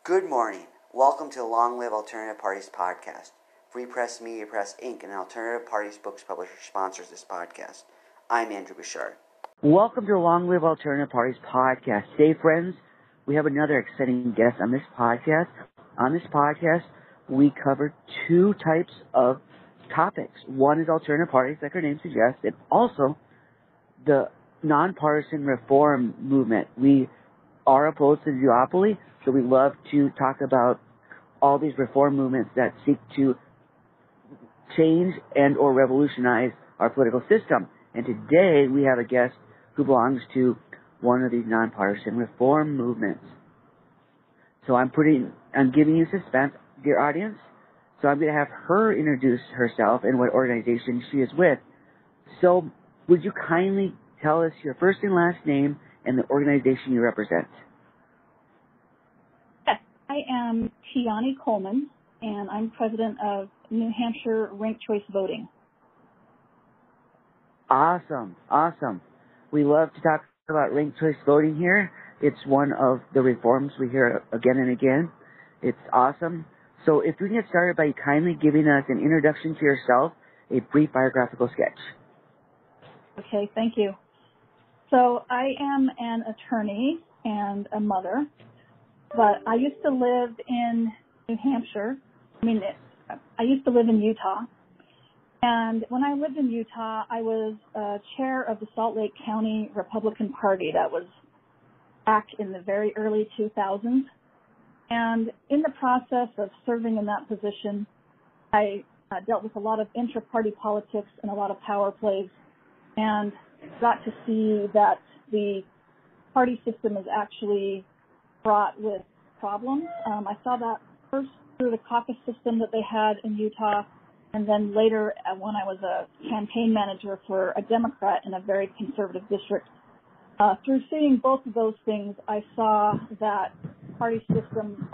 Good morning. Welcome to the Long Live Alternative Parties podcast. Free Press Media Press Inc. and Alternative Parties Books Publisher sponsors this podcast. I'm Andrew Bouchard. Welcome to the Long Live Alternative Parties podcast. Today, friends, we have another exciting guest on this podcast. On this podcast, we cover two types of topics. One is alternative parties, like our name suggests, and also the nonpartisan reform movement. We are opposed to the duopoly, so we love to talk about all these reform movements that seek to change and or revolutionize our political system. And today we have a guest who belongs to one of these nonpartisan reform movements. So I'm giving you suspense, dear audience. So I'm going to have her introduce herself and what organization she is with. So would you kindly tell us your first and last name and the organization you represent? Yes, I am Tiani Coleman, and I'm president of New Hampshire Ranked Choice Voting. Awesome. We love to talk about ranked choice voting here. It's one of the reforms we hear again and again. It's awesome. So if we can get started by kindly giving us an introduction to yourself, a brief biographical sketch. Okay, thank you. So I am an attorney and a mother, but I used to live in New Hampshire. I used to live in Utah. And when I lived in Utah, I was chair of the Salt Lake County Republican Party. That was back in the very early 2000s. And in the process of serving in that position, I dealt with a lot of intra-party politics and a lot of power plays, and got to see that the party system is actually fraught with problems. I saw that first through the caucus system that they had in Utah, and then later when I was a campaign manager for a Democrat in a very conservative district. Through seeing both of those things, I saw that party system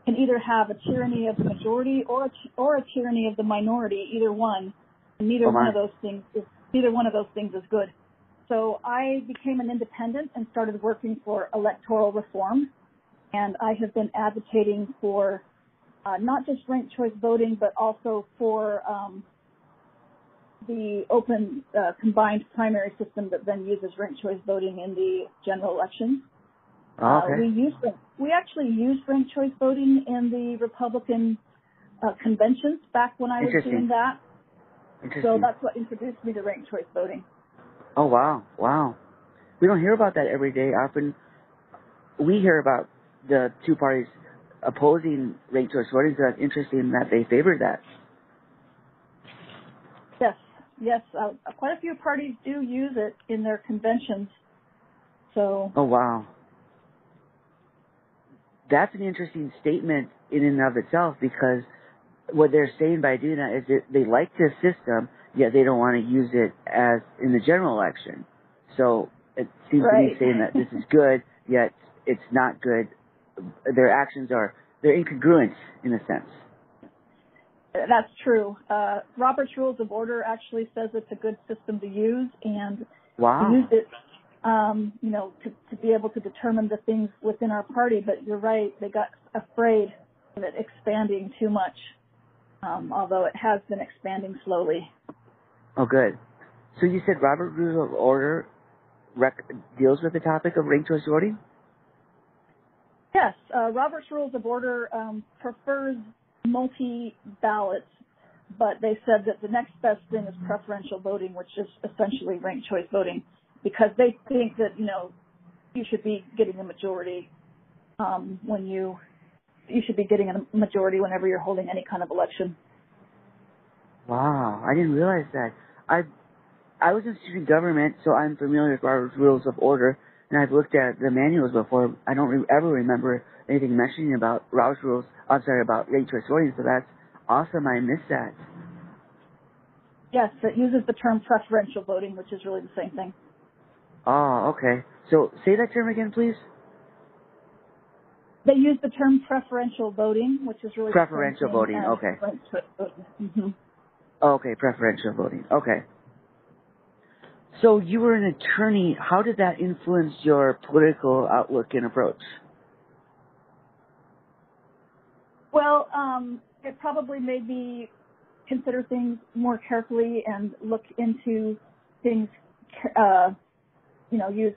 can either have a tyranny of the majority or a tyranny of the minority, either one, and neither one of those things is good. So I became an independent and started working for electoral reform, and I have been advocating for not just ranked choice voting, but also for the open combined primary system that then uses ranked choice voting in the general election. Okay. We actually used ranked choice voting in the Republican conventions back when I was doing that. So that's what introduced me to ranked choice voting. Oh, wow. We don't hear about that every day. Often we hear about the two parties opposing ranked choice voting, so that's interesting that they favored that. Yes. Quite a few parties do use it in their conventions. So. Oh, wow. That's an interesting statement in and of itself, because what they're saying by doing that is that they like this system, yet they don't want to use it as in the general election. So it seems to be saying that this is good, yet it's not good. Their actions they're incongruent in a sense. That's true. Robert's Rules of Order actually says it's a good system to use, and we use it, to be able to determine the things within our party. But you're right, they got afraid of it expanding too much, although it has been expanding slowly. Oh, good. So you said Robert's Rules of Order deals with the topic of ranked choice voting? Yes, Robert's Rules of Order prefers multi-ballots, but they said that the next best thing is preferential voting, which is essentially ranked choice voting, because they think that, you should be getting a majority you should be getting a majority whenever you're holding any kind of election. Wow, I didn't realize that. I was in student government, so I'm familiar with Robert's Rules of Order, and I've looked at the manuals before. I don't ever remember anything mentioning about about ranked choice voting, so that's awesome. I missed that. Yes, it uses the term preferential voting, which is really the same thing. Oh, okay. So say that term again, please. They use the term preferential voting, which is really preferential the same thing voting. Okay. Ranked choice voting. Mm-hmm. Okay, preferential voting. Okay. So you were an attorney. How did that influence your political outlook and approach? it probably made me consider things more carefully and look into things,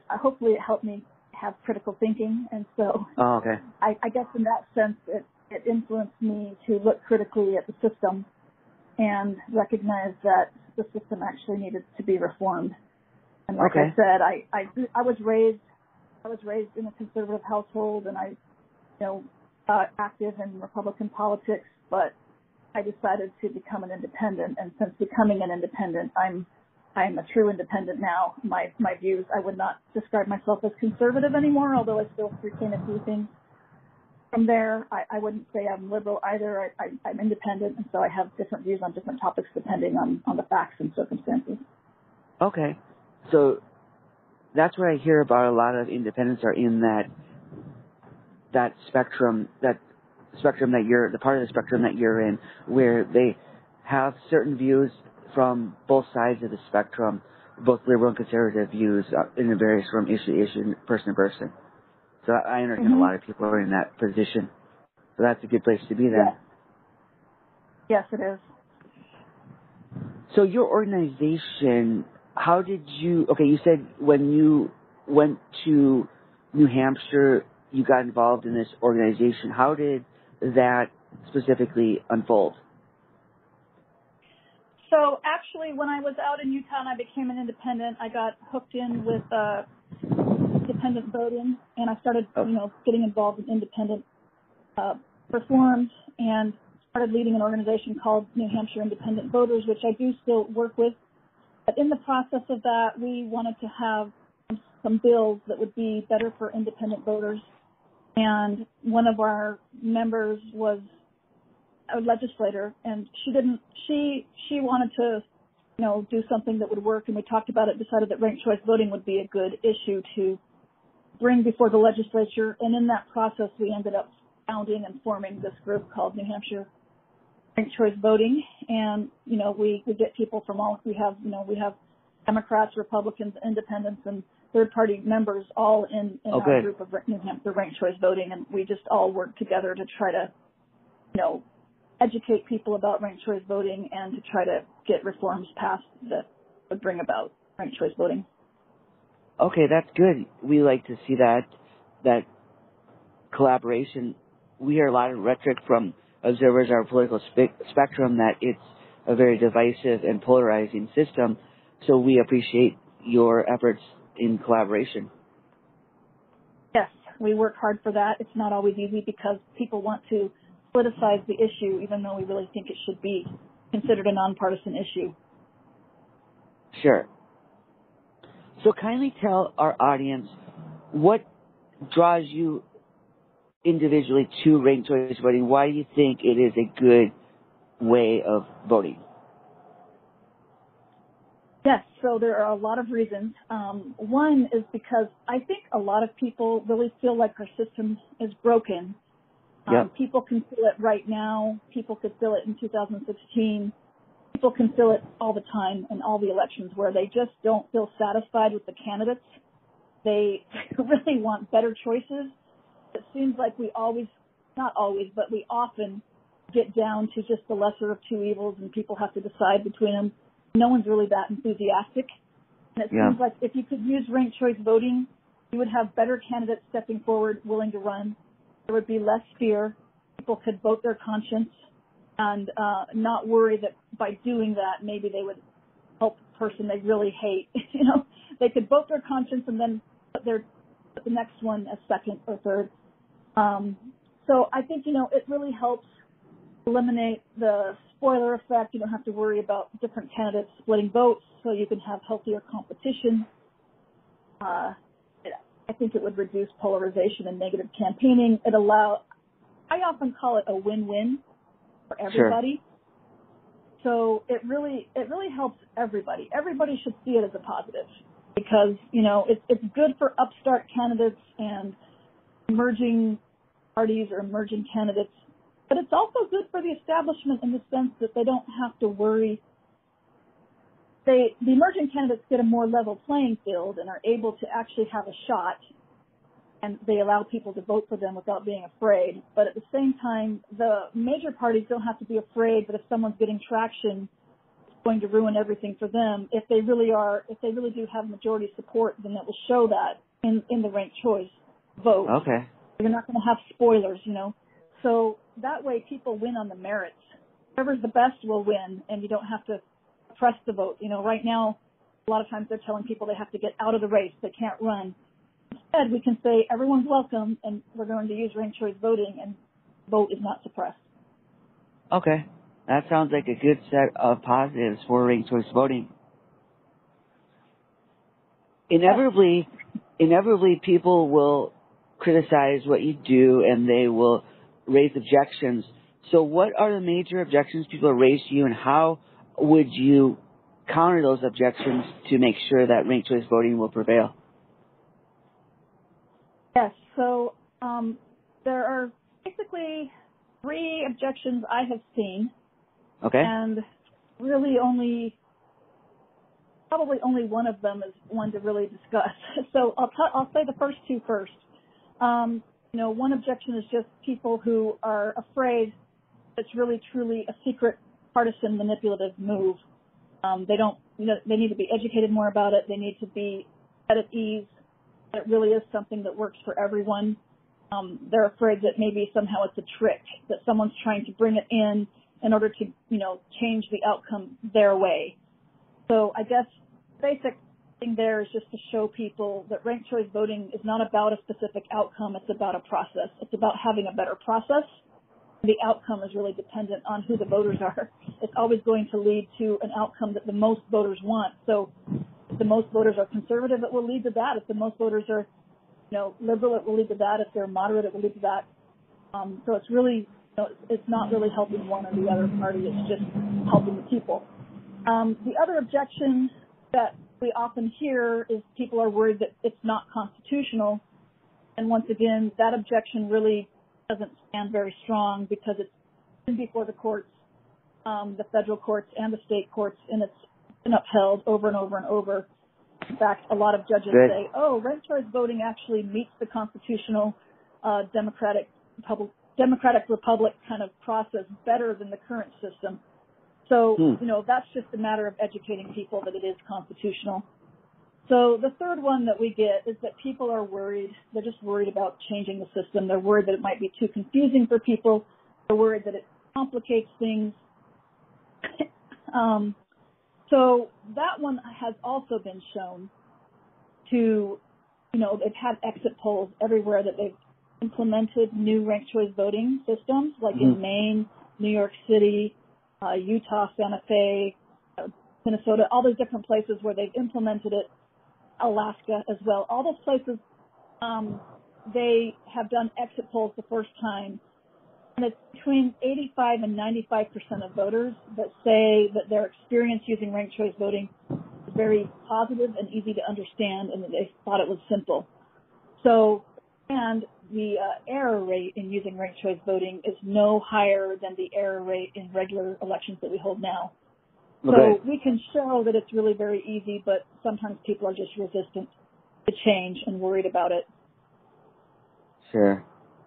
hopefully it helped me have critical thinking. And so okay. I guess in that sense, it influenced me to look critically at the system and recognize that the system actually needed to be reformed. And like I said, I was raised in a conservative household, and I, active in Republican politics, but I decided to become an independent. And since becoming an independent, I'm a true independent now. My views, I would not describe myself as conservative anymore, although I still retain a few things. From there, I wouldn't say I'm liberal either. I'm independent, and so I have different views on different topics depending on the facts and circumstances. Okay. So that's what I hear about a lot of independents are in that spectrum, that the part of the spectrum that you're in, where they have certain views from both sides of the spectrum, both liberal and conservative views in the various from issue to issue, person to person. So I understand a lot of people are in that position. So that's a good place to be then. Yes, it is. So your organization, how did you said when you went to New Hampshire, you got involved in this organization. How did that specifically unfold? So actually, when I was out in Utah and I became an independent, I got hooked in with independent voting, and I started, getting involved in independent reforms, and started leading an organization called New Hampshire Independent Voters, which I do still work with. But in the process of that, we wanted to have some bills that would be better for independent voters. And one of our members was a legislator, and she wanted to, do something that would work, and we talked about it, decided that ranked choice voting would be a good issue to bring before the legislature. And in that process, we ended up founding and forming this group called New Hampshire Ranked Choice Voting. And, we get people from all, we have Democrats, Republicans, independents, and third-party members all in our group of New Hampshire Ranked Choice Voting. And we just all work together to try to, educate people about ranked choice voting and to try to get reforms passed that would bring about ranked choice voting. Okay, that's good. We like to see that collaboration. We hear a lot of rhetoric from observers of our political spectrum that it's a very divisive and polarizing system, so we appreciate your efforts in collaboration. Yes, we work hard for that. It's not always easy because people want to politicize the issue, even though we really think it should be considered a nonpartisan issue. Sure. So kindly tell our audience what draws you individually to ranked choice voting. Why do you think it is a good way of voting? Yes, so there are a lot of reasons. One is because I think a lot of people really feel like our system is broken. People can feel it right now. People could feel it in 2016. People can feel it all the time in all the elections where they just don't feel satisfied with the candidates. They really want better choices. It seems like we often get down to just the lesser of two evils and people have to decide between them. No one's really that enthusiastic. And it seems like if you could use ranked choice voting, you would have better candidates stepping forward, willing to run. There would be less fear. People could vote their conscience and not worry that by doing that, maybe they would help the person they really hate. They could vote their conscience and then put the next one as second or third. So I think, it really helps eliminate the spoiler effect. You don't have to worry about different candidates splitting votes, so you can have healthier competition. I think it would reduce polarization and negative campaigning. I often call it a win-win for everybody. Sure. So it really helps everybody. Everybody should see it as a positive because, it's good for upstart candidates and emerging parties or emerging candidates, but it's also good for the establishment in the sense that they don't have to worry. The emerging candidates get a more level playing field and are able to actually have a shot and they allow people to vote for them without being afraid. But at the same time, the major parties don't have to be afraid that if someone's getting traction, it's going to ruin everything for them. If they really do have majority support, then that will show that in the ranked choice vote. Okay. You're not going to have spoilers, So that way people win on the merits. Whoever's the best will win, and you don't have to press the vote. Right now, a lot of times they're telling people they have to get out of the race. They can't run. Instead, we can say everyone's welcome, and we're going to use ranked choice voting, and vote is not suppressed. Okay. That sounds like a good set of positives for ranked choice voting. Inevitably, people will criticize what you do, and they will raise objections. So what are the major objections people raise to you, and how would you counter those objections to make sure that ranked choice voting will prevail? Yes, so there are basically 3 objections I have seen. Okay. And really probably only one of them is one to really discuss. So I'll say the first 2 first. One objection is just people who are afraid it's really truly a secret partisan manipulative move. They need to be educated more about it. They need to be at ease. It really is something that works for everyone. They're afraid that maybe somehow it's a trick, that someone's trying to bring it in order to, change the outcome their way. So I guess the basic thing there is just to show people that ranked choice voting is not about a specific outcome. It's about a process. It's about having a better process. The outcome is really dependent on who the voters are. It's always going to lead to an outcome that the most voters want. So if the most voters are conservative, it will lead to that. If the most voters are, liberal, it will lead to that. If they're moderate, it will lead to that. So it's really, it's not really helping one or the other party. It's just helping the people. The other objection that we often hear is people are worried that it's not constitutional. And once again, that objection really doesn't stand very strong because it's been before the courts, the federal courts and the state courts, and it's been upheld over and over and over. In fact, a lot of judges say, ranked choice voting actually meets the constitutional democratic republic kind of process better than the current system. So, that's just a matter of educating people that it is constitutional. So the third one that we get is that people are worried. They're just worried about changing the system. They're worried that it might be too confusing for people. They're worried that it complicates things. So that one has also been shown to, they've had exit polls everywhere that they've implemented new ranked choice voting systems, like in Maine, New York City, Utah, Santa Fe, Minnesota, all those different places where they've implemented it, Alaska as well. All those places, they have done exit polls the first time, and it's between 85 and 95% of voters that say that their experience using ranked choice voting is very positive and easy to understand, and that they thought it was simple. So, and the error rate in using ranked choice voting is no higher than the error rate in regular elections that we hold now. Okay. So we can show that it's really very easy, but sometimes people are just resistant to change and worried about it. Sure.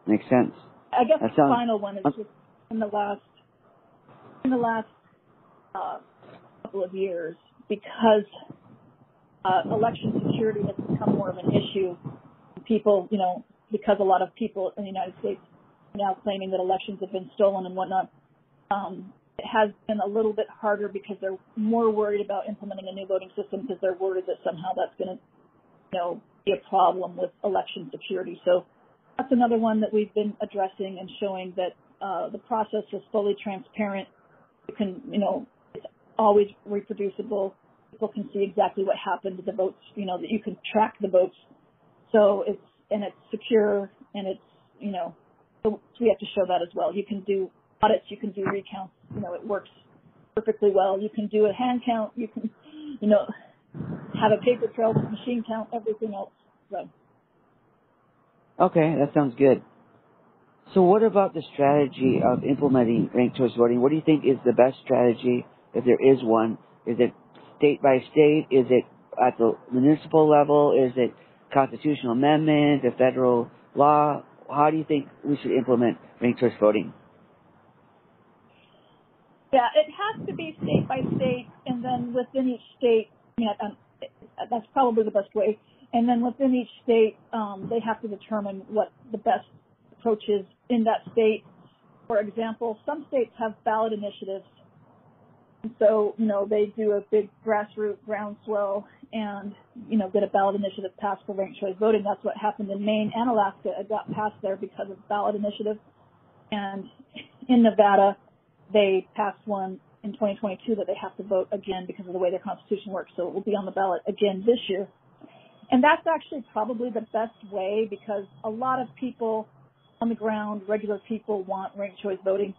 Makes sense. I guess the final one is just in the last couple of years, because election security has become more of an issue. People, because a lot of people in the United States are now claiming that elections have been stolen and whatnot, it has been a little bit harder because they're more worried about implementing a new voting system because they're worried that somehow that's going to, be a problem with election security. So that's another one that we've been addressing and showing that the process is fully transparent. You can, it's always reproducible. People can see exactly what happened to the votes, that you can track the votes. So it's secure, and it's, so we have to show that as well. You can do audits, you can do recounts, it works perfectly well. You can do a hand count, you can, have a paper trail, machine count, everything else. So. Okay, that sounds good. So what about the strategy of implementing ranked choice voting? What do you think is the best strategy, if there is one? Is it state by state? Is it at the municipal level? Is it constitutional amendment, a federal law? How do you think we should implement ranked choice voting? Yeah, it has to be state by state, and then within each state, that's probably the best way. And then within each state, they have to determine what the best approach is in that state. For example, some states have ballot initiatives. And so, they do a big grassroots groundswell and, get a ballot initiative passed for ranked choice voting. That's what happened in Maine and Alaska. It got passed there because of ballot initiative. And in Nevada, they passed one in 2022 that they have to vote again because of the way their constitution works. So it will be on the ballot again this year. And that's actually probably the best way because a lot of people on the ground, regular people, want ranked choice voting.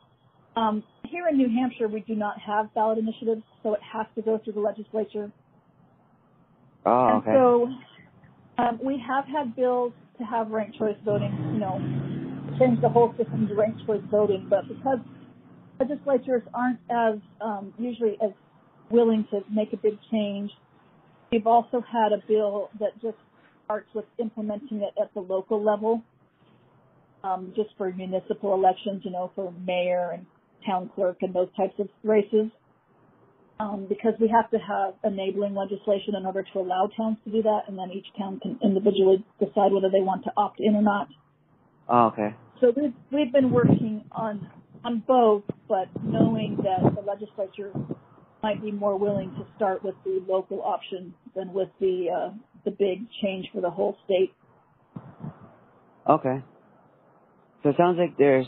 Here in New Hampshire, we do not have ballot initiatives, so it has to go through the legislature. Oh, okay. And so we have had bills to have ranked choice voting, change the whole system to ranked choice voting, but because legislatures aren't as usually as willing to make a big change, we've also had a bill that just starts with implementing it at the local level, just for municipal elections, for mayor and town clerk and those types of races, because we have to have enabling legislation in order to allow towns to do that, and then each town can individually decide whether they want to opt in or not. Oh, okay. So we've been working on both, but knowing that the legislature might be more willing to start with the local option than with the big change for the whole state. Okay. So it sounds like there's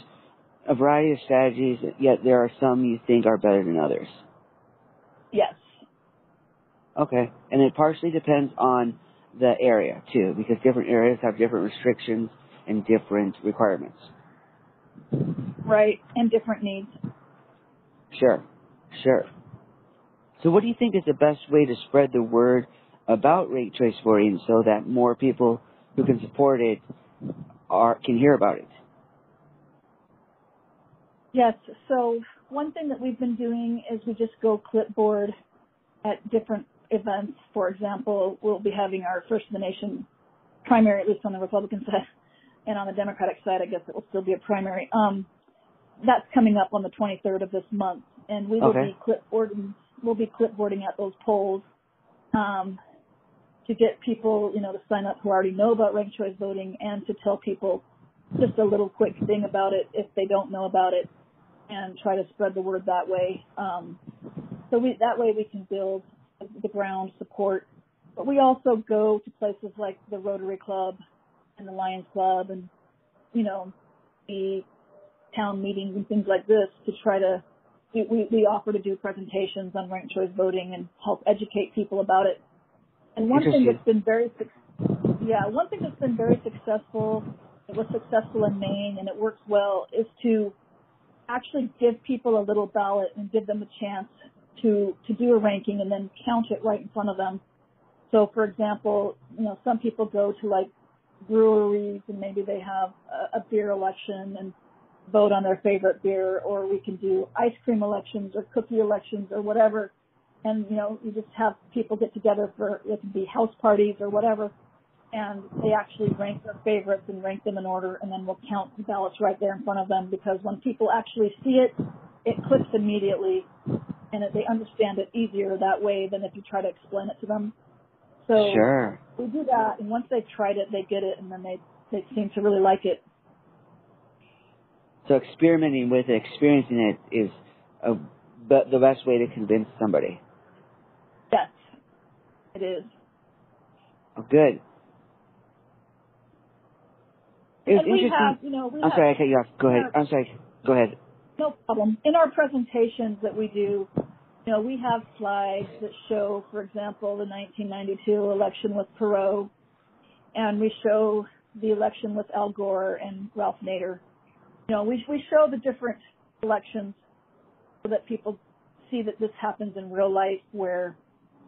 a variety of strategies, yet there are some you think are better than others. Yes. Okay. And it partially depends on the area, too, because different areas have different restrictions and different requirements. Right, and different needs. Sure. So what do you think is the best way to spread the word about ranked choice voting so that more people who can support it can hear about it? Yes, so one thing that we've been doing is we just go clipboard at different events. For example, we'll be having our First of the Nation primary, at least on the Republican side, and on the Democratic side, I guess it will still be a primary. That's coming up on the 23rd of this month, and we will be clipboarding. We'll be clipboarding at those polls to get people, to sign up who already know about ranked choice voting, and to tell people just a little quick thing about it if they don't know about it, and try to spread the word that way. That way we can build the ground support. But we also go to places like the Rotary Club and the Lions Club and, the town meetings and things like this to try to, we offer to do presentations on ranked choice voting and help educate people about it. And one thing that's been very successful, it was successful in Maine and it works well, is to actually give people a little ballot and give them a chance to do a ranking and then count it right in front of them. So, for example, some people go to like breweries and maybe they have a beer election and vote on their favorite beer, or we can do ice cream elections or cookie elections or whatever. And, you just have people get together it can be house parties or whatever, and they actually rank their favorites and rank them in order, and then we'll count the ballots right there in front of them, because when people actually see it, it clicks immediately, and they understand it easier that way than if you try to explain it to them. So sure. We do that, and once they've tried it, they get it, and then they seem to really like it. So experimenting with it, experiencing it is the best way to convince somebody. Yes, it is. Oh, good. It was interesting. I'm sorry, I cut you off. Go ahead. I'm sorry. Go ahead. No problem. In our presentations that we do, we have slides that show, for example, the 1992 election with Perot, and we show the election with Al Gore and Ralph Nader. We show the different elections so that people see that this happens in real life, where,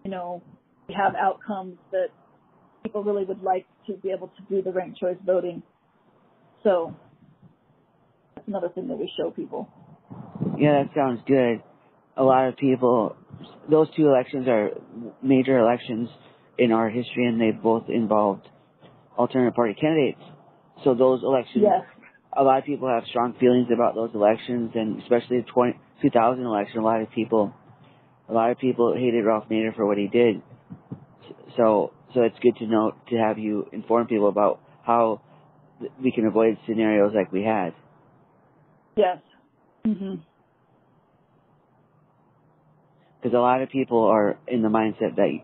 we have outcomes that people really would like to be able to do the ranked choice voting. So that's another thing that we show people. Yeah, that sounds good. A lot of people, those two elections are major elections in our history, and they both involved alternative party candidates. So those elections, Yes. a lot of people have strong feelings about those elections, and especially the 2000 election, a lot of people hated Ralph Nader for what he did. So it's good to know, to have you inform people about how we can avoid scenarios like we had. Yes. Mhm. Because a lot of people are in the mindset that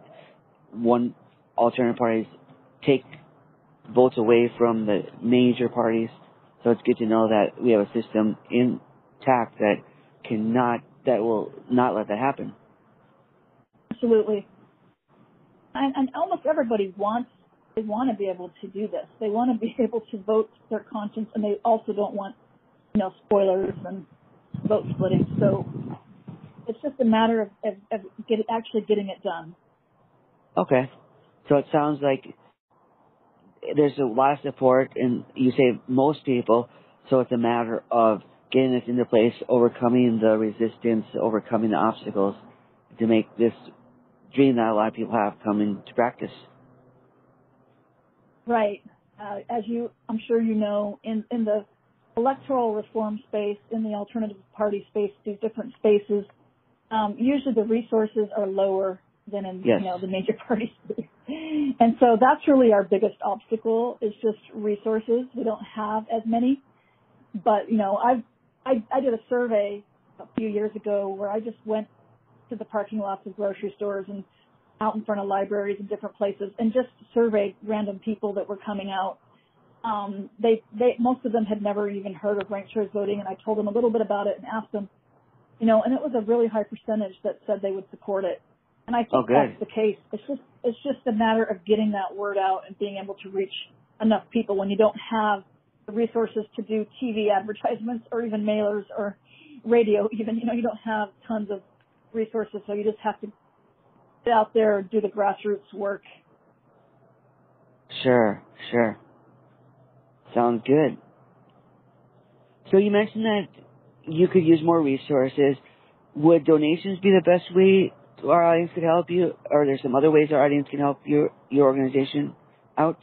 one alternative parties take votes away from the major parties. So it's good to know that we have a system intact that will not let that happen. Absolutely. And almost everybody want to be able to do this. They want to be able to vote their conscience, and they also don't want, spoilers and vote splitting. So it's just a matter of actually getting it done. Okay. So it sounds like there's a lot of support, and you say most people, so it's a matter of getting this into place, overcoming the resistance, overcoming the obstacles to make this dream that a lot of people have come into practice. Right. I'm sure you know, in the electoral reform space, in the alternative party space, these different spaces, usually the resources are lower than in the major party space. And so that's really our biggest obstacle, is just resources. We don't have as many. But, I did a survey a few years ago where I just went to the parking lots of grocery stores and out in front of libraries and different places and just surveyed random people that were coming out. Most of them had never even heard of ranked choice voting, and I told them a little bit about it and asked them, and it was a really high percentage that said they would support it. And I think that's the case. It's just a matter of getting that word out and being able to reach enough people when you don't have the resources to do TV advertisements or even mailers or radio even. You don't have tons of resources, so you just have to get out there and do the grassroots work. Sure. Sounds good. So you mentioned that you could use more resources. Would donations be the best way our audience could help you? Or are there some other ways our audience can help your organization out?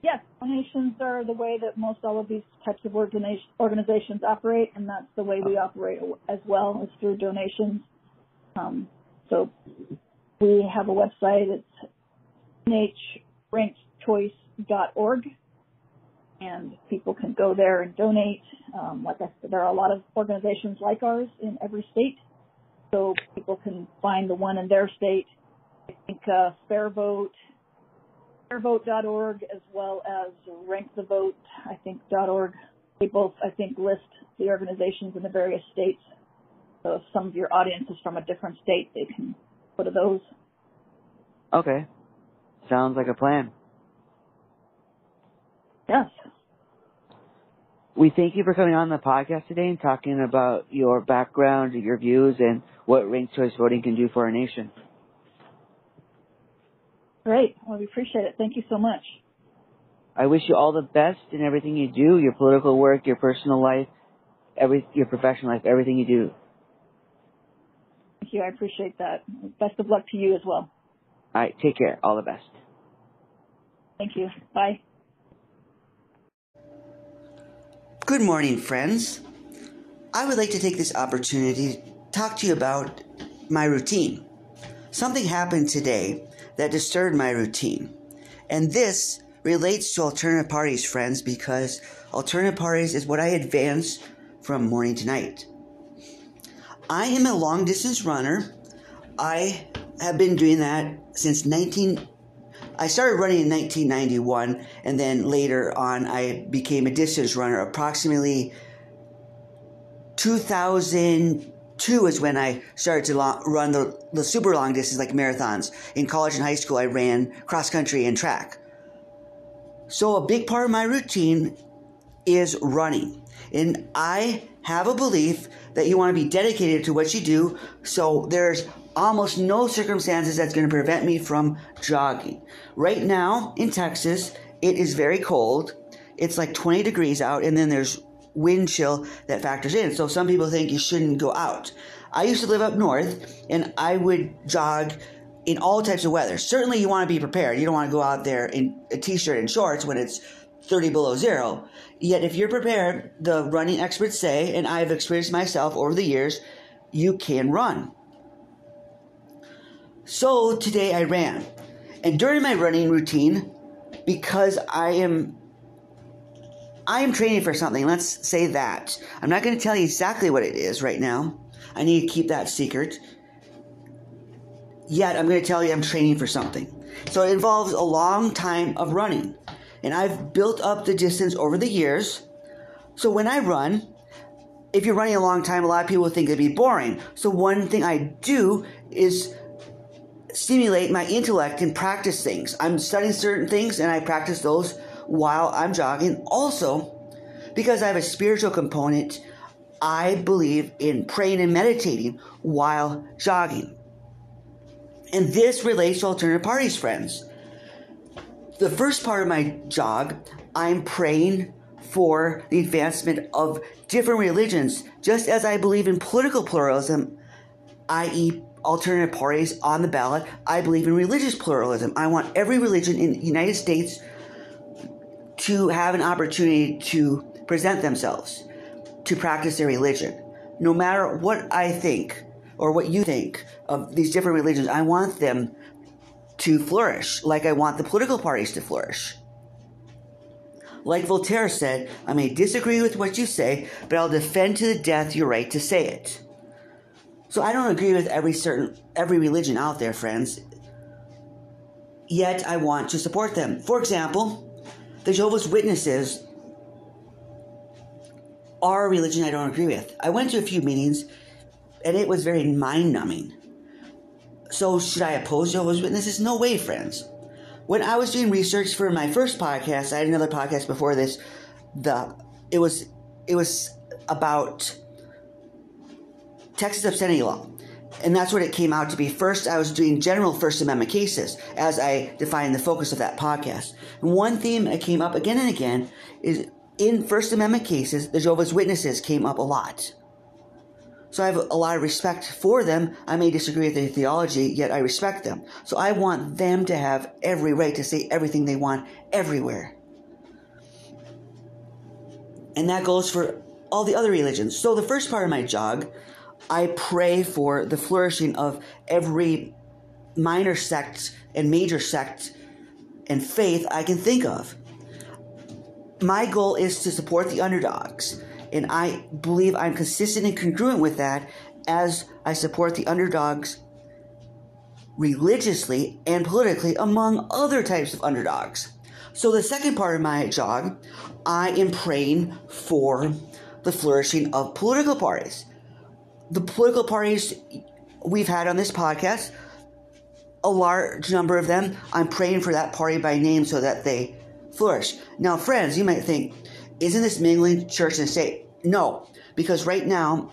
Yes, donations are the way that most all of these types of organizations operate, and that's the way we operate as well, is through donations. So we have a website. It's NHRankedChoice.org, and people can go there and donate. Like I said, there are a lot of organizations like ours in every state, so people can find the one in their state. I think fairvote.org as well as rankthevote, I think, .org. They both, I think, list the organizations in the various states. So if some of your audience is from a different state, they can go to those. Okay. Sounds like a plan. Yes. We thank you for coming on the podcast today and talking about your background, your views, and what ranked choice voting can do for our nation. Great. Well, we appreciate it. Thank you so much. I wish you all the best in everything you do, your political work, your personal life, your professional life, everything you do. Thank you. I appreciate that. Best of luck to you as well. All right. Take care. All the best. Thank you. Bye. Good morning, friends. I would like to take this opportunity to talk to you about my routine. Something happened today that disturbed my routine. And this relates to alternative parties, friends, because alternative parties is what I advance from morning to night. I am a long-distance runner. I have been doing that since I started running in 1991, and then later on I became a distance runner. Approximately 2002 is when I started to run the super long distance, like marathons. In college and high school, I ran cross country and track. So a big part of my routine is running. And I have a belief that you want to be dedicated to what you do, so there's almost no circumstances that's going to prevent me from jogging. Right now in Texas, it is very cold. It's like 20 degrees out, and then there's wind chill that factors in. So some people think you shouldn't go out. I used to live up north, and I would jog in all types of weather. Certainly you want to be prepared. You don't want to go out there in a t-shirt and shorts when it's 30 below zero. Yet if you're prepared, the running experts say, and I've experienced myself over the years, you can run. So today I ran. And during my running routine, because I am training for something, let's say that. I'm not going to tell you exactly what it is right now. I need to keep that secret. Yet I'm going to tell you I'm training for something. So it involves a long time of running. And I've built up the distance over the years. So when I run, if you're running a long time, a lot of people think it'd be boring. So one thing I do is stimulate my intellect and practice things. I'm studying certain things and I practice those while I'm jogging. Also, because I have a spiritual component, I believe in praying and meditating while jogging. And this relates to alternative parties, friends. The first part of my jog, I'm praying for the advancement of different religions, just as I believe in political pluralism, i.e. alternative parties on the ballot. I believe in religious pluralism. I want every religion in the United States to have an opportunity to present themselves, to practice their religion. No matter what I think or what you think of these different religions, I want them to flourish, like I want the political parties to flourish. Like Voltaire said, I may disagree with what you say, but I'll defend to the death your right to say it. So I don't agree with every religion out there, friends. Yet I want to support them. For example, the Jehovah's Witnesses are a religion I don't agree with. I went to a few meetings, and it was very mind-numbing. So should I oppose Jehovah's Witnesses? No way, friends. When I was doing research for my first podcast, I had another podcast before this. It was about Texas obscenity law. And that's what it came out to be. First, I was doing general First Amendment cases, as I defined the focus of that podcast. And one theme that came up again and again is in First Amendment cases, the Jehovah's Witnesses came up a lot. So I have a lot of respect for them. I may disagree with their theology, yet I respect them. So I want them to have every right to say everything they want everywhere. And that goes for all the other religions. So the first part of my jog, I pray for the flourishing of every minor sect and major sect and faith I can think of. My goal is to support the underdogs. And I believe I'm consistent and congruent with that as I support the underdogs religiously and politically, among other types of underdogs. So the second part of my jog, I am praying for the flourishing of political parties. The political parties we've had on this podcast, a large number of them, I'm praying for that party by name so that they flourish. Now, friends, you might think, isn't this mingling church and state? No, because right now,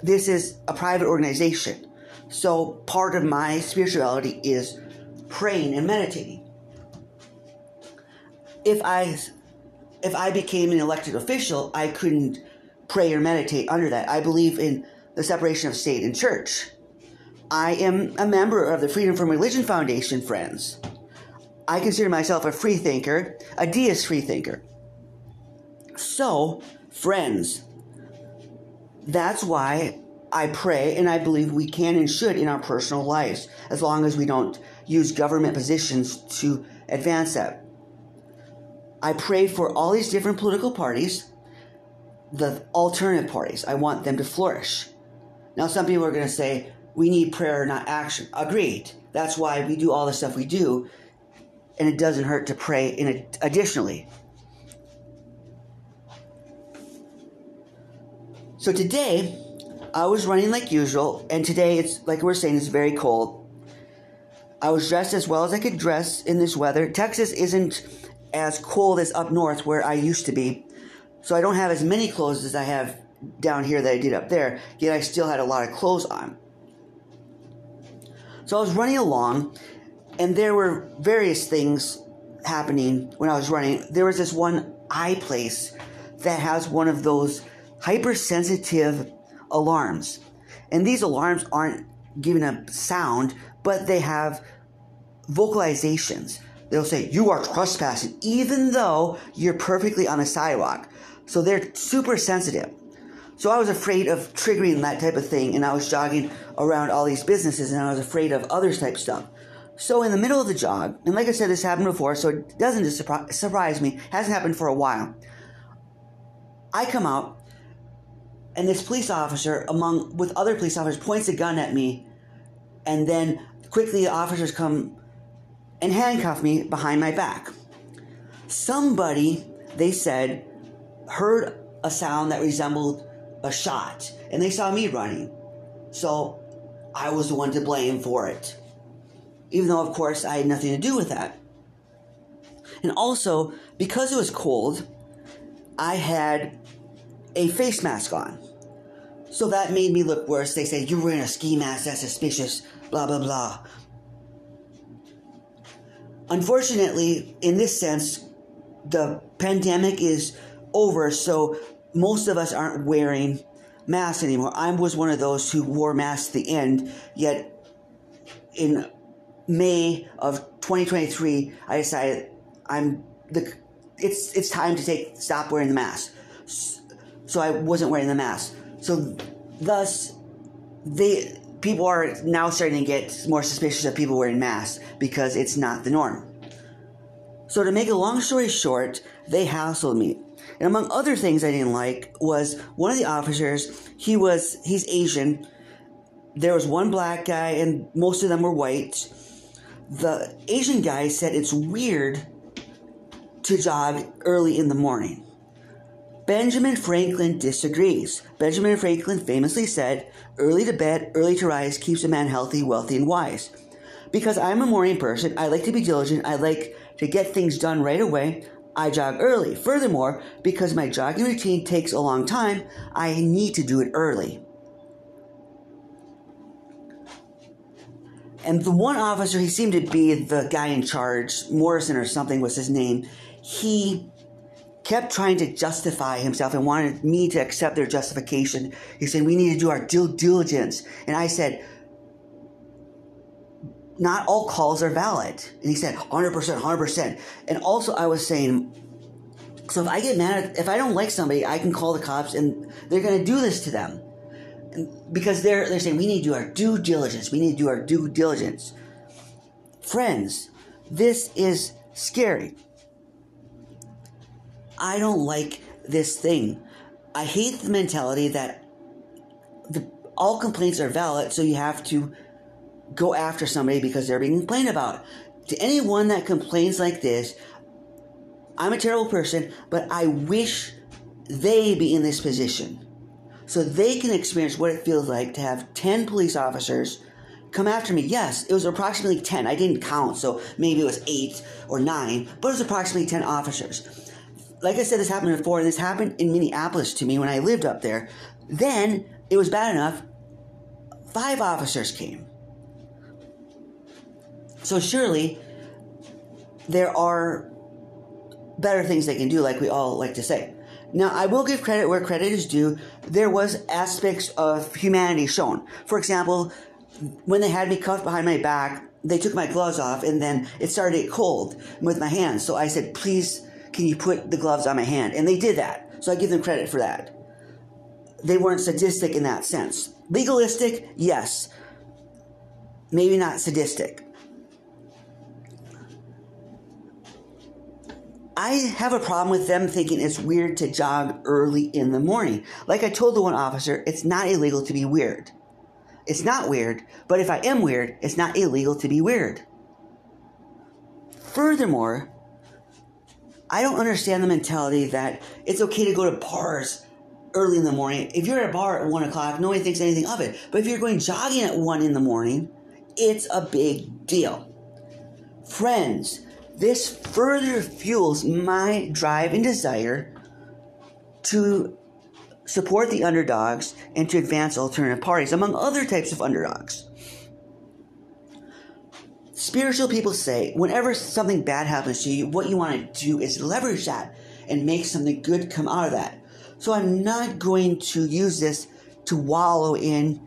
this is a private organization. So part of my spirituality is praying and meditating. If I became an elected official, I couldn't pray or meditate under that. I believe in the separation of state and church. I am a member of the Freedom from Religion Foundation, friends. I consider myself a free thinker, a deist free thinker. So, friends, that's why I pray, and I believe we can and should in our personal lives, as long as we don't use government positions to advance that. I pray for all these different political parties, the alternative parties. I want them to flourish. Now, some people are going to say, we need prayer, not action. Agreed. That's why we do all the stuff we do, and it doesn't hurt to pray additionally. So today, I was running like usual, and today, it's like we're saying, it's very cold. I was dressed as well as I could dress in this weather. Texas isn't as cold as up north where I used to be, so I don't have as many clothes as I have down here that I did up there, yet I still had a lot of clothes on. So I was running along, and there were various things happening when I was running. There was this one eye place that has one of those hypersensitive alarms. And these alarms aren't giving a sound, but they have vocalizations. They'll say, "You are trespassing," even though you're perfectly on the sidewalk. So they're super sensitive. So I was afraid of triggering that type of thing, and I was jogging around all these businesses, and I was afraid of other type stuff. So in the middle of the jog, and like I said, this happened before, so it doesn't just surprise me. It hasn't happened for a while. I come out, and this police officer, with other police officers, points a gun at me, and then quickly the officers come and handcuff me behind my back. Somebody, they said, heard a sound that resembled a shot, and they saw me running. So I was the one to blame for it, even though, of course, I had nothing to do with that. And also, because it was cold, I had a face mask on. So that made me look worse. They said, "You're wearing a ski mask, that's suspicious, blah, blah, blah." Unfortunately, in this sense, the pandemic is over, so most of us aren't wearing masks anymore. I was one of those who wore masks at the end, yet in May of 2023, I decided it's time to stop wearing the mask. So I wasn't wearing the mask. So thus, people are now starting to get more suspicious of people wearing masks because it's not the norm. So to make a long story short, they hassled me. And among other things I didn't like was one of the officers, he's Asian. There was one black guy and most of them were white. The Asian guy said it's weird to jog early in the morning. Benjamin Franklin disagrees. Benjamin Franklin famously said, "Early to bed, early to rise keeps a man healthy, wealthy, and wise." Because I'm a morning person, I like to be diligent, I like to get things done right away, I jog early. Furthermore, because my jogging routine takes a long time, I need to do it early. And the one officer, he seemed to be the guy in charge, Morrison or something was his name, he kept trying to justify himself and wanted me to accept their justification. He said, "We need to do our due diligence." And I said, "Not all calls are valid." And he said, 100%, 100%. And also I was saying, so if I get mad, if I don't like somebody, I can call the cops and they're going to do this to them. And because they're saying, "We need to do our due diligence. We need to do our due diligence." Friends, this is scary. I don't like this thing. I hate the mentality that all complaints are valid, so you have to go after somebody because they're being complained about. To anyone that complains like this, I'm a terrible person, but I wish they be in this position so they can experience what it feels like to have 10 police officers come after me. Yes, it was approximately 10. I didn't count, so maybe it was 8 or 9, but it was approximately 10 officers. Like I said, this happened before, and this happened in Minneapolis to me when I lived up there. Then, it was bad enough, 5 officers came. So surely, there are better things they can do, like we all like to say. Now, I will give credit where credit is due. There was aspects of humanity shown. For example, when they had me cuffed behind my back, they took my gloves off, and then it started to get cold with my hands. So I said, "Please, can you put the gloves on my hand?" And they did that. So I give them credit for that. They weren't sadistic in that sense. Legalistic, yes. Maybe not sadistic. I have a problem with them thinking it's weird to jog early in the morning. Like I told the one officer, it's not illegal to be weird. It's not weird, but if I am weird, it's not illegal to be weird. Furthermore, I don't understand the mentality that it's okay to go to bars early in the morning. If you're at a bar at 1 o'clock, nobody thinks anything of it. But if you're going jogging at 1 in the morning, it's a big deal. Friends, this further fuels my drive and desire to support the underdogs and to advance alternative parties, among other types of underdogs. Spiritual people say, whenever something bad happens to you, what you want to do is leverage that and make something good come out of that. So I'm not going to use this to wallow in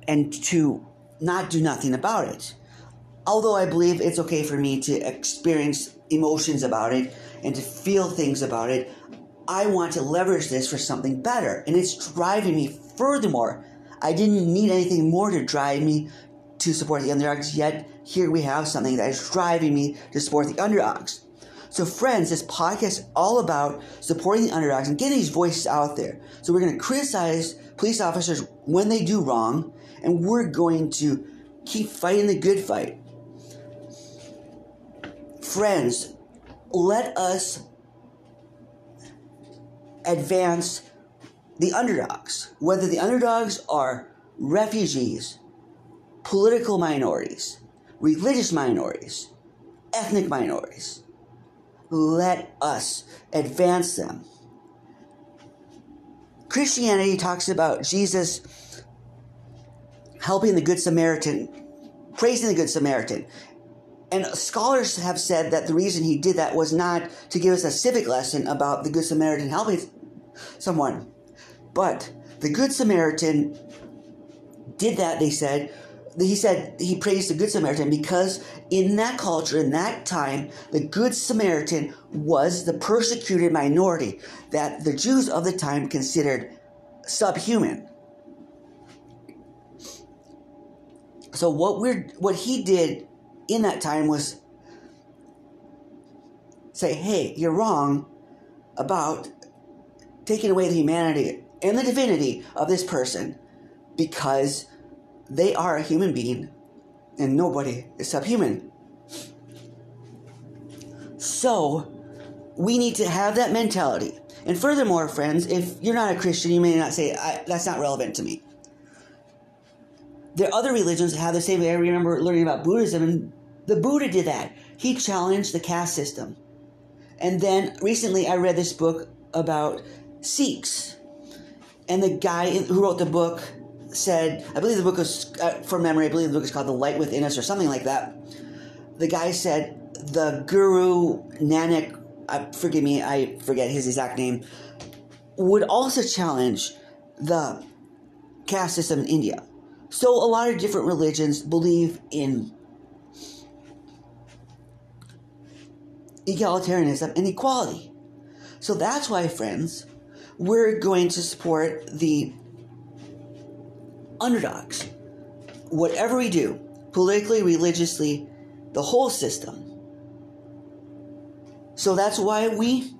and to not do nothing about it. Although I believe it's okay for me to experience emotions about it and to feel things about it, I want to leverage this for something better. And it's driving me furthermore. I didn't need anything more to drive me to support the underdogs, yet here we have something that is driving me to support the underdogs. So friends, this podcast is all about supporting the underdogs and getting these voices out there. So we're going to criticize police officers when they do wrong, and we're going to keep fighting the good fight. Friends, let us advance the underdogs, whether the underdogs are refugees, political minorities, religious minorities, ethnic minorities. Let us advance them. Christianity talks about Jesus helping the Good Samaritan, praising the Good Samaritan. And scholars have said that the reason he did that was not to give us a civic lesson about the Good Samaritan helping someone. But the Good Samaritan did that, he said he praised the Good Samaritan because in that culture, in that time, the Good Samaritan was the persecuted minority that the Jews of the time considered subhuman. So what he did in that time was say, hey, you're wrong about taking away the humanity and the divinity of this person because they are a human being and nobody is subhuman. So we need to have that mentality. And furthermore, friends, if you're not a Christian, you may not say, that's not relevant to me. There are other religions that have the same. I remember learning about Buddhism, and the Buddha did that. He challenged the caste system. And then recently I read this book about Sikhs. And the guy who wrote the book said, I believe the book was, from memory, I believe the book is called The Light Within Us or something like that. The guy said the Guru Nanak, forgive me, I forget his exact name, would also challenge the caste system in India. So a lot of different religions believe in egalitarianism and equality. So that's why, friends, we're going to support the underdogs. Whatever we do, politically, religiously, the whole system. So that's why we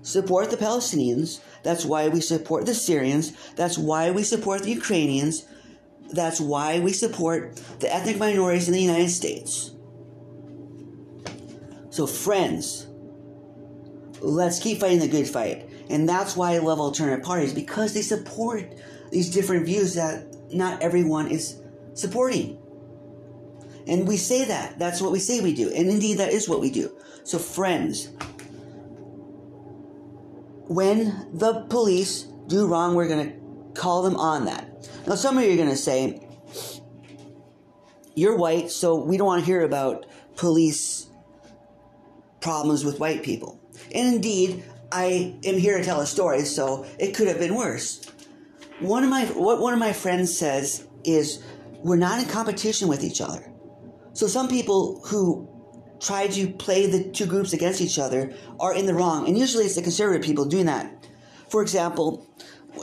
support the Palestinians. That's why we support the Syrians. That's why we support the Ukrainians. That's why we support the ethnic minorities in the United States. So friends, let's keep fighting the good fight. And that's why I love alternative parties, because they support these different views that not everyone is supporting. And we say that. That's what we say we do. And indeed, that is what we do. So friends, when the police do wrong, we're going to call them on that. Now, some of you are going to say, you're white, so we don't want to hear about police problems with white people. And indeed, I am here to tell a story, so it could have been worse. What one of my friends says is, we're not in competition with each other. So some people who try to play the two groups against each other are in the wrong. And usually it's the conservative people doing that. For example,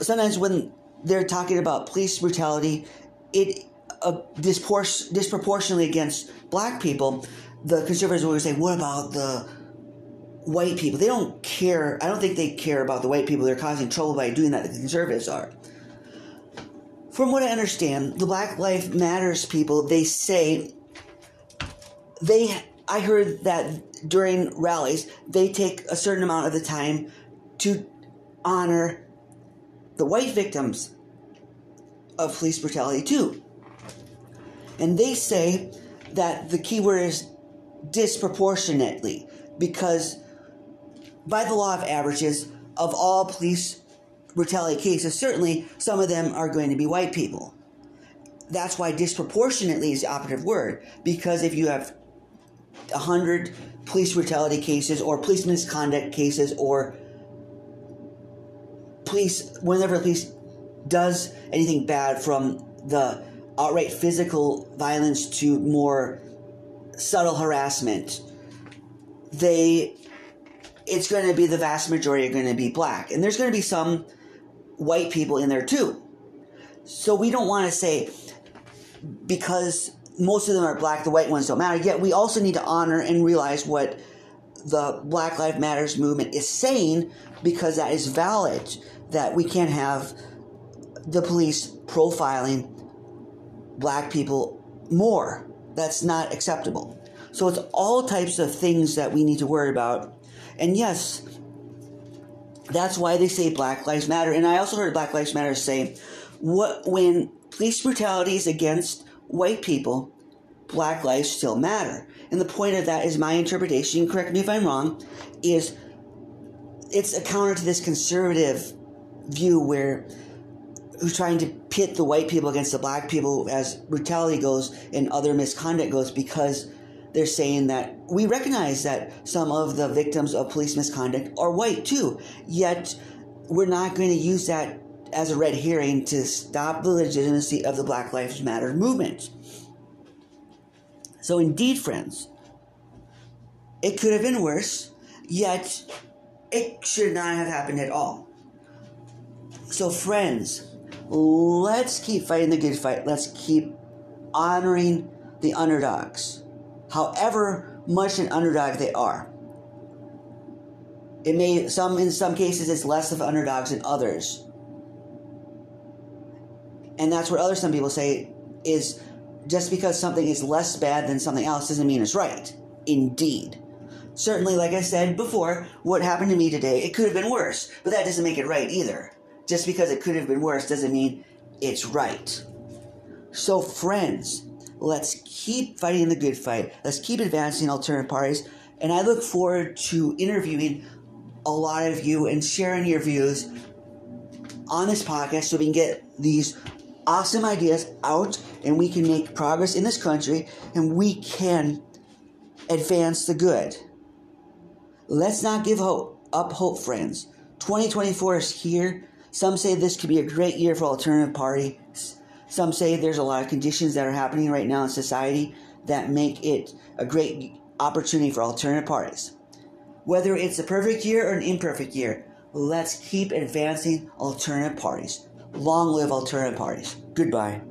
sometimes when they're talking about police brutality, it disproportionately against black people, the conservatives will always say, what about the white people? They don't care. I don't think they care about the white people. They're causing trouble by doing that. The conservatives are. From what I understand, the Black Lives Matters people, they say, I heard that during rallies, they take a certain amount of the time to honor the white victims of police brutality too. And they say that the key word is disproportionately, because by the law of averages of all police brutality cases, certainly some of them are going to be white people. That's why disproportionately is the operative word, because if you have 100 police brutality cases or police misconduct cases or whenever the police does anything bad from the outright physical violence to more subtle harassment, it's going to be the vast majority are going to be black. And there's going to be some white people in there too. So we don't want to say because most of them are black, the white ones don't matter. Yet we also need to honor and realize what the Black Lives Matters movement is saying, because that is valid, that we can't have the police profiling black people more. That's not acceptable. So it's all types of things that we need to worry about. And yes, that's why they say Black Lives Matter. And I also heard Black Lives Matter say, when police brutality is against white people, black lives still matter. And the point of that is my interpretation, correct me if I'm wrong, is it's a counter to this conservative view who's trying to pit the white people against the black people as brutality goes and other misconduct goes, because they're saying that we recognize that some of the victims of police misconduct are white too, yet we're not going to use that as a red herring to stop the legitimacy of the Black Lives Matter movement. So indeed, friends, it could have been worse, yet it should not have happened at all. So friends, let's keep fighting the good fight. Let's keep honoring the underdogs, however much an underdog they are. In some cases, it's less of underdogs than others. And that's what some people say is just because something is less bad than something else doesn't mean it's right. Indeed. Certainly, like I said before, what happened to me today, it could have been worse, but that doesn't make it right either. Just because it could have been worse doesn't mean it's right. So friends, let's keep fighting the good fight. Let's keep advancing alternative parties. And I look forward to interviewing a lot of you and sharing your views on this podcast so we can get these awesome ideas out and we can make progress in this country and we can advance the good. Let's not give up hope, friends. 2024 is here. Some say this could be a great year for alternative parties. Some say there's a lot of conditions that are happening right now in society that make it a great opportunity for alternative parties. Whether it's a perfect year or an imperfect year, let's keep advancing alternative parties. Long live alternative parties. Goodbye.